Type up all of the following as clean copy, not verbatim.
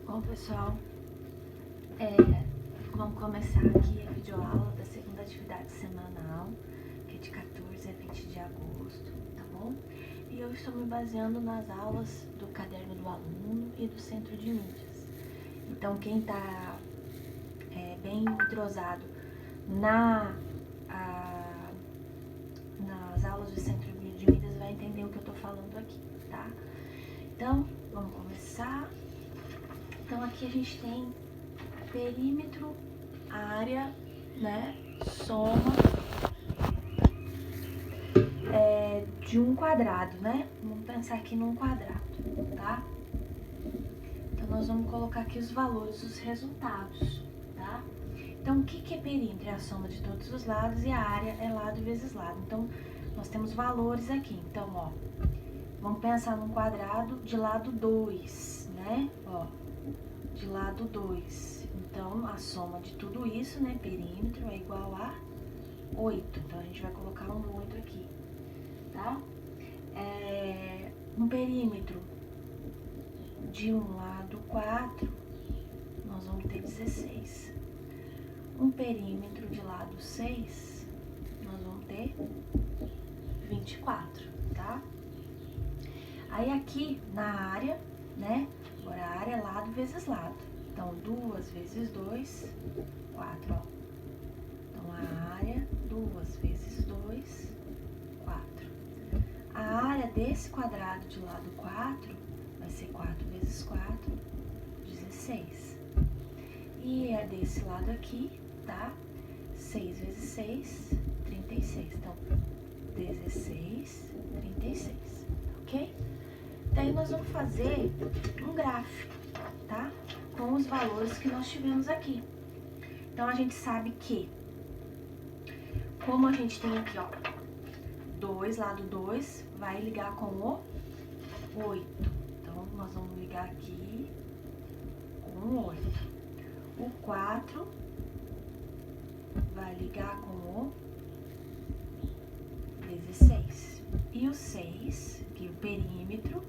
Bom, pessoal, vamos começar aqui a videoaula da segunda atividade semanal, que é de 14 a 20 de agosto, tá bom? E eu estou me baseando nas aulas do Caderno do Aluno e do Centro de Mídias. Então, quem está bem entrosado nas aulas do Centro de Mídias vai entender o que eu estou falando aqui, tá? Então, vamos começar. Então, aqui a gente tem perímetro, área, né, soma de um quadrado, né? Vamos pensar aqui num quadrado, tá? Então, nós vamos colocar aqui os valores, os resultados, tá? Então, o que é perímetro? É a soma de todos os lados e a área é lado vezes lado. Então, nós temos valores aqui. Então, ó, vamos pensar num quadrado de lado 2, né? Ó, de lado 2. Então, a soma de tudo isso, né, perímetro, é igual a 8. Então, a gente vai colocar um 8 aqui, tá? Um perímetro de um lado 4, nós vamos ter 16. Um perímetro de lado 6, nós vamos ter 24, tá? Aí, aqui na área, né, agora a área é lado vezes lado. Então, 2 vezes 2, 4, ó. Então, a área, 2 vezes 2, 4. A área desse quadrado de lado 4 vai ser 4 vezes 4, 16. E a desse lado aqui, tá? 6 vezes 6, 36. Então, 16, 36, ok? Daí, nós vamos fazer um gráfico, tá? Com os valores que nós tivemos aqui. Então, a gente sabe que, como a gente tem aqui, ó, 2, lado 2, vai ligar com o 8. Então, nós vamos ligar aqui com o 8. O 4 vai ligar com o 16. E o 6, que é o perímetro,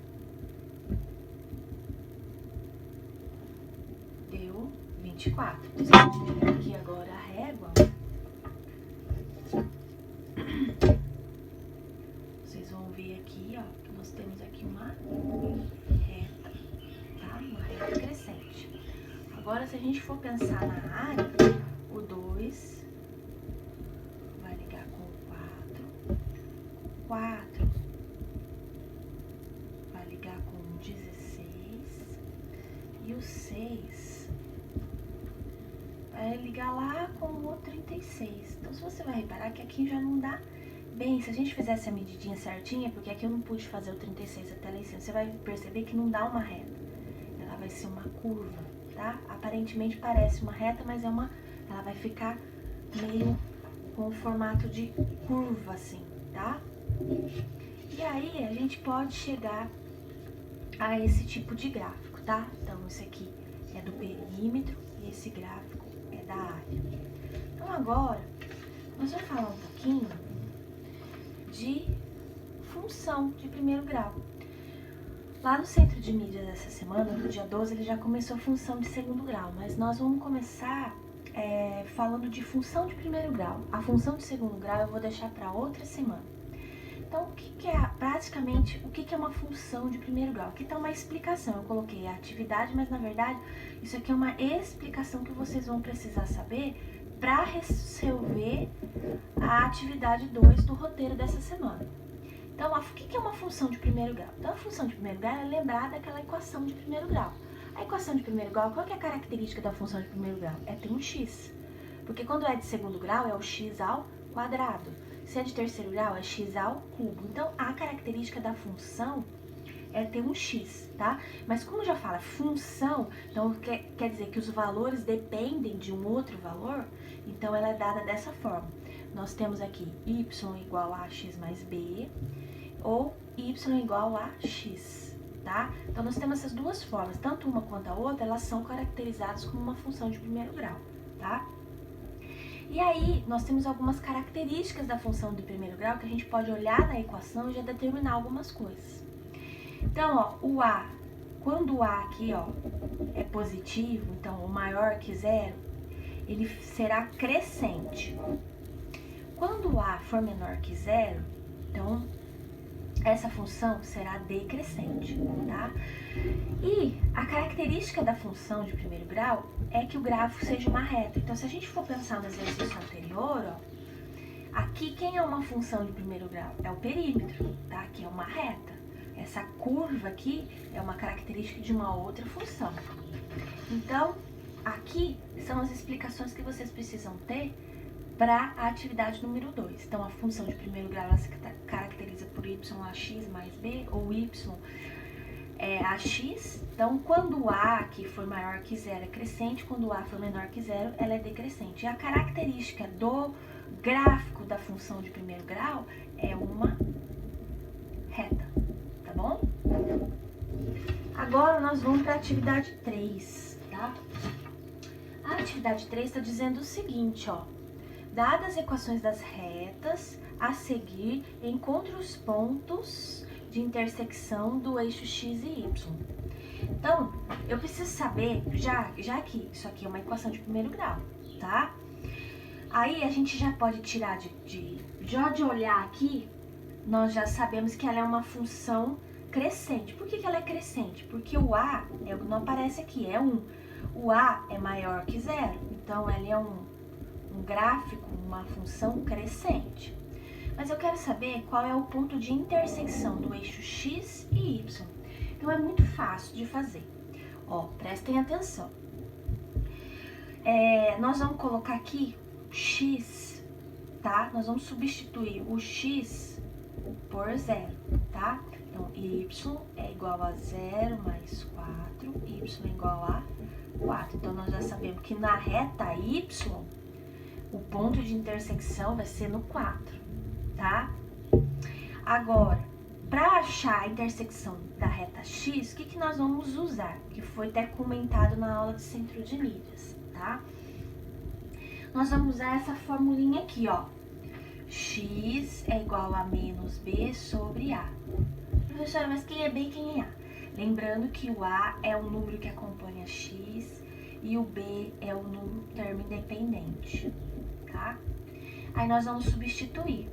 deu 24. Então, se a gente pegar aqui agora a régua, vocês vão ver aqui, ó, que nós temos aqui uma reta, tá? Uma reta crescente. Agora, se a gente for pensar na área, o 2 vai ligar com o 4, o 4 vai ligar com o 16 e o 6 vai ligar lá com o 36. Então, se você vai reparar que aqui já não dá bem, se a gente fizesse a medidinha certinha, porque aqui eu não pude fazer o 36 até lá em cima, você vai perceber que não dá uma reta, ela vai ser uma curva, tá? Aparentemente parece uma reta, mas ela vai ficar meio com o formato de curva, assim, tá? E aí, a gente pode chegar a esse tipo de gráfico, tá? Então, esse aqui é do perímetro e esse gráfico é da área. Então, agora, nós vamos falar um pouquinho de função de primeiro grau. Lá no Centro de Mídias dessa semana, no dia 12, ele já começou a função de segundo grau, mas nós vamos começar falando de função de primeiro grau. A função de segundo grau eu vou deixar para outra semana. Então, o que é praticamente, o que é uma função de primeiro grau? Aqui está uma explicação, eu coloquei a atividade, mas na verdade isso aqui é uma explicação que vocês vão precisar saber para resolver a atividade 2 do roteiro dessa semana. Então, o que é uma função de primeiro grau? Então, a função de primeiro grau é lembrar daquela equação de primeiro grau. A equação de primeiro grau, qual que é a característica da função de primeiro grau? É ter um x. Porque quando é de segundo grau, é o x ao quadrado. Se é de terceiro grau, é x ao cubo. Então, a característica da função é ter um x, tá? Mas como já fala função, então quer dizer que os valores dependem de um outro valor, então ela é dada dessa forma. Nós temos aqui y igual a x mais b, ou y igual a x, tá? Então, nós temos essas duas formas, tanto uma quanto a outra, elas são caracterizadas como uma função de primeiro grau, tá? E aí, nós temos algumas características da função de primeiro grau que a gente pode olhar na equação e já determinar algumas coisas. Então, ó, o a, quando o A aqui, ó, é positivo, então o maior que zero, ele será crescente. Quando o A for menor que zero, então essa função será decrescente, tá? E a característica da função de primeiro grau é que o gráfico seja uma reta. Então, se a gente for pensar no exercício anterior, ó, aqui quem é uma função de primeiro grau? É o perímetro, tá? Que é uma reta. Essa curva aqui é uma característica de uma outra função. Então, aqui são as explicações que vocês precisam ter para a atividade número 2. Então, a função de primeiro grau ela se caracteriza por y ax mais b, ou y é ax. Então, quando o a que for maior que zero é crescente, quando o a for menor que zero, ela é decrescente. E a característica do gráfico da função de primeiro grau é uma reta, tá bom? Agora, nós vamos para a atividade 3, tá? A atividade 3 está dizendo o seguinte, ó. Dadas as equações das retas, a seguir, encontre os pontos de intersecção do eixo x e y. Então, eu preciso saber, já que isso aqui é uma equação de primeiro grau, tá? Aí, a gente já pode tirar de olhar aqui, nós já sabemos que ela é uma função crescente. Por que ela é crescente? Porque o a, não aparece aqui, é 1. O a é maior que zero, então ela é um gráfico, uma função crescente. Mas eu quero saber qual é o ponto de intersecção do eixo x e y. Então, é muito fácil de fazer. Ó, prestem atenção. Nós vamos colocar aqui x, tá? Nós vamos substituir o x por zero, tá? Então, y é igual a 0 mais 4, y é igual a 4. Então, nós já sabemos que na reta y, o ponto de intersecção vai ser no 4, tá? Agora, para achar a intersecção da reta x, o que nós vamos usar? Que foi até comentado na aula de centro de mídias, tá? Nós vamos usar essa formulinha aqui, ó. X é igual a menos b sobre a. Professora, mas quem é b e quem é a? Lembrando que o a é o número que acompanha x e o b é o termo independente, tá? Aí nós vamos substituir.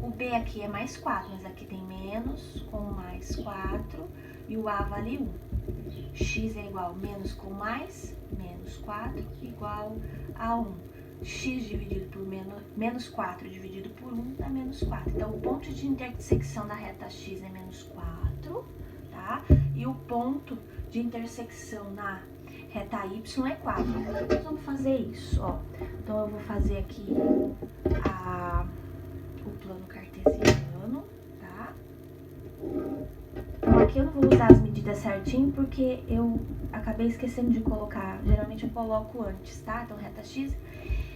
O b aqui é mais 4, mas aqui tem menos com mais 4 e o a vale 1. X é igual a menos com mais, menos 4, igual a 1. X dividido por menos 4 dividido por 1 dá menos 4. Então, o ponto de intersecção da reta x é menos 4, tá? E o ponto de intersecção na reta y é 4. Nós vamos fazer isso, ó. Então, eu vou fazer aqui o plano cartesiano, tá? Então, aqui eu não vou usar as medidas certinho, porque eu acabei esquecendo de colocar. Geralmente eu coloco antes, tá? Então, reta x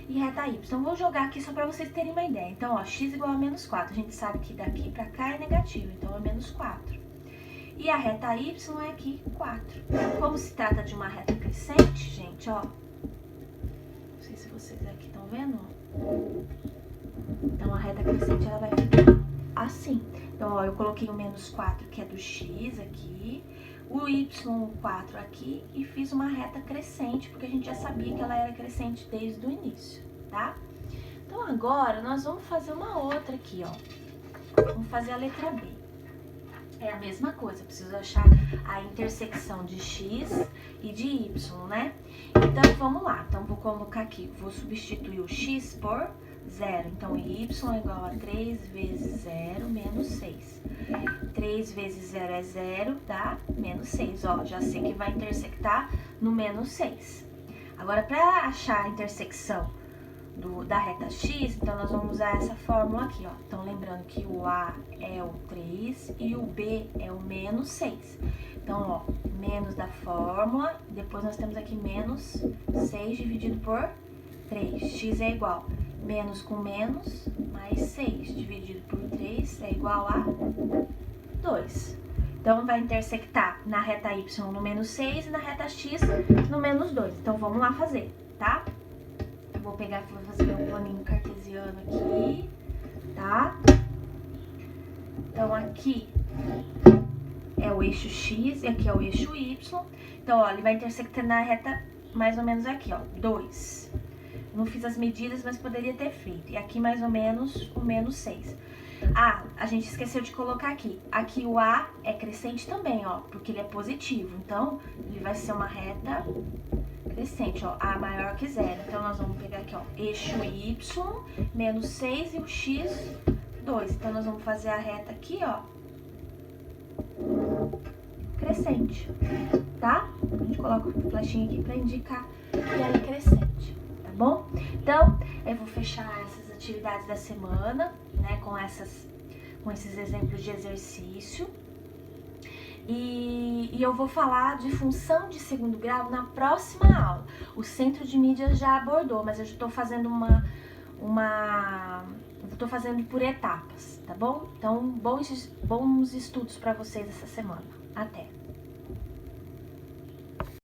e reta y. Então, vou jogar aqui só para vocês terem uma ideia. Então, ó, x igual a menos 4. A gente sabe que daqui para cá é negativo, então é menos 4. E a reta y é aqui 4. Como se trata de uma reta crescente, gente, ó. Não sei se vocês aqui estão vendo, ó. Então, a reta crescente, ela vai ficar assim. Então, ó, eu coloquei o menos 4, que é do x aqui, o y4 aqui, e fiz uma reta crescente, porque a gente já sabia que ela era crescente desde o início, tá? Então, agora, nós vamos fazer uma outra aqui, ó. Vamos fazer a letra B. É a mesma coisa, eu preciso achar a intersecção de x e de y, né? Então, vamos lá. Então, vou colocar aqui, vou substituir o x por 0. Então, y é igual a 3 vezes 0 menos 6. 3 vezes 0 é 0, dá menos 6. Ó, já sei que vai intersectar no menos 6. Agora, para achar a intersecção da reta x, então nós vamos usar essa fórmula aqui, ó. Então, lembrando que o a é o 3 e o b é o menos 6. Então, ó, menos da fórmula, depois nós temos aqui menos 6 dividido por 3. X é igual menos com menos, mais 6 dividido por 3 é igual a 2. Então, vai intersectar na reta y no menos 6 e na reta x no menos 2. Então, vamos lá fazer, tá? Eu vou pegar, vou fazer meu planinho cartesiano aqui, tá? Então, aqui é o eixo X e aqui é o eixo Y. Então, ó, ele vai intersectar na reta mais ou menos aqui, ó, 2. Não fiz as medidas, mas poderia ter feito. E aqui mais ou menos o menos 6. Ah, a gente esqueceu de colocar aqui. Aqui o A é crescente também, ó, porque ele é positivo. Então, ele vai ser uma reta crescente, ó, A maior que 0. Então, nós vamos pegar aqui, ó, eixo Y, menos 6 e o X, 2. Então, nós vamos fazer a reta aqui, ó, crescente, tá? A gente coloca o flechinho aqui pra indicar que ela é crescente, tá bom? Então, eu vou fechar essas atividades da semana, né, com esses exemplos de exercício. E eu vou falar de função de segundo grau na próxima aula. O Centro de Mídias já abordou, mas eu já estou fazendo estou fazendo por etapas, tá bom? Então, bons estudos para vocês essa semana. Até!